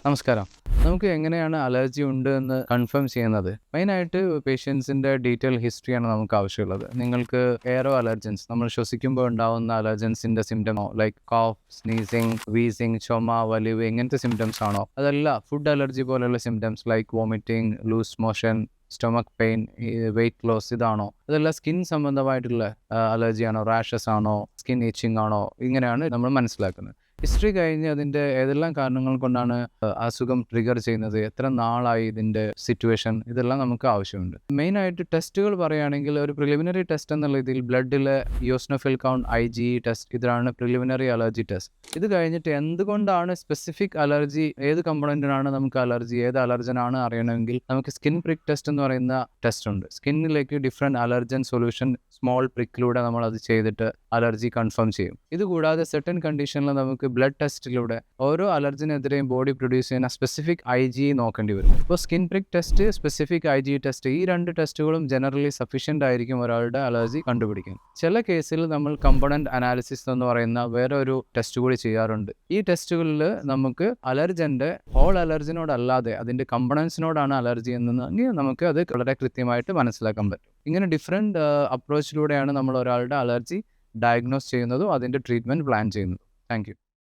നമസ്കാരം. നമുക്ക് എങ്ങനെയാണ് അലർജി ഉണ്ട് എന്ന് കൺഫേം ചെയ്യുന്നത്? മെയിനായിട്ട് പേഷ്യൻസിൻ്റെ ഡീറ്റെയിൽ ഹിസ്റ്ററിയാണ് നമുക്ക് ആവശ്യമുള്ളത്. നിങ്ങൾക്ക് എയറോ അലർജൻസ്, നമ്മൾ ശ്വസിക്കുമ്പോൾ ഉണ്ടാവുന്ന അലർജൻസിൻ്റെ സിംറ്റമോ ലൈക്ക് കോഫ്, സ്നീസിങ്, വീസിങ്, ചുമ, വലിവ് ഇങ്ങനത്തെ സിംറ്റംസ് ആണോ? അതല്ല ഫുഡ് അലർജി പോലെയുള്ള symptoms like vomiting, loose motion, stomach pain, weight loss ഇതാണോ? അതല്ല സ്കിൻ സംബന്ധമായിട്ടുള്ള അലർജിയാണോ? റാഷസ് ആണോ? സ്കിൻ ഇച്ചിങ് ആണോ? ഇങ്ങനെയാണ് നമ്മൾ മനസ്സിലാക്കുന്നത്. ഹിസ്റ്ററി കഴിഞ്ഞ് അതിൻ്റെ ഏതെല്ലാം കാരണങ്ങൾ കൊണ്ടാണ് അസുഖം ട്രിഗർ ചെയ്യുന്നത്, എത്ര നാളായി ഇതിൻ്റെ സിറ്റുവേഷൻ, ഇതെല്ലാം നമുക്ക് ആവശ്യമുണ്ട്. മെയിനായിട്ട് ടെസ്റ്റുകൾ പറയുകയാണെങ്കിൽ ഒരു പ്രിലിമിനറി ടെസ്റ്റ് എന്നുള്ള രീതിയിൽ ബ്ലഡിലെ യോസ്നോഫിൽ കൗണ്ട്, IgE ടെസ്റ്റ്, ഇതാണ് പ്രിലിമിനറി അലർജി ടെസ്റ്റ്. ഇത് കഴിഞ്ഞിട്ട് എന്തുകൊണ്ടാണ് സ്പെസിഫിക് അലർജി, ഏത് കമ്പോണൻറ്റിനാണ് നമുക്ക് അലർജി, ഏത് അലർജനാണ് അറിയണമെങ്കിൽ നമുക്ക് സ്കിൻ പ്രിക്ക് ടെസ്റ്റ് എന്ന് പറയുന്ന ടെസ്റ്റ് ഉണ്ട്. സ്കിന്നിലേക്ക് ഡിഫറെൻറ്റ് അലർജൻ സൊല്യൂഷൻ സ്മോൾ പ്രിക്കിലൂടെ നമ്മൾ അത് ചെയ്തിട്ട് അലർജി കൺഫേം ചെയ്യും. ഇതുകൂടാതെ സെർട്ടൻ കണ്ടീഷനിൽ നമുക്ക് ബ്ലഡ് ടെസ്റ്റിലൂടെ ഓരോ അലർജിനെതിരെയും ബോഡി പ്രൊഡ്യൂസ് ചെയ്യുന്ന സ്പെസിഫിക് IgE നോക്കേണ്ടി വരും. ഇപ്പോൾ skin പ്രിക്ക് test, specific IgE test, ഈ രണ്ട് ടെസ്റ്റുകളും ജനറലി സഫീഷ്യൻ്റ് ആയിരിക്കും ഒരാളുടെ അലർജി കണ്ടുപിടിക്കാൻ. ചില കേസിൽ നമ്മൾ കമ്പോണൻറ്റ് അനാലിസിസ് എന്ന് പറയുന്ന വേറെ ഒരു ടെസ്റ്റ് കൂടി ചെയ്യാറുണ്ട്. ഈ ടെസ്റ്റുകളിൽ നമുക്ക് അലർജൻ്റെ ഹോൾ അലർജിനോടല്ലാതെ അതിൻ്റെ കമ്പോണൻസിനോടാണ് അലർജി എന്നെങ്കിൽ നമുക്ക് അത് വളരെ കൃത്യമായിട്ട് മനസ്സിലാക്കാൻ പറ്റും. ഇങ്ങനെ ഡിഫറെൻറ്റ് അപ്രോച്ചിലൂടെയാണ് നമ്മൾ ഒരാളുടെ അലർജി ഡയഗ്നോസ് ചെയ്യുന്നതും അതിൻ്റെ ട്രീറ്റ്മെൻറ്റ് പ്ലാൻ ചെയ്യുന്നതും. Thank you.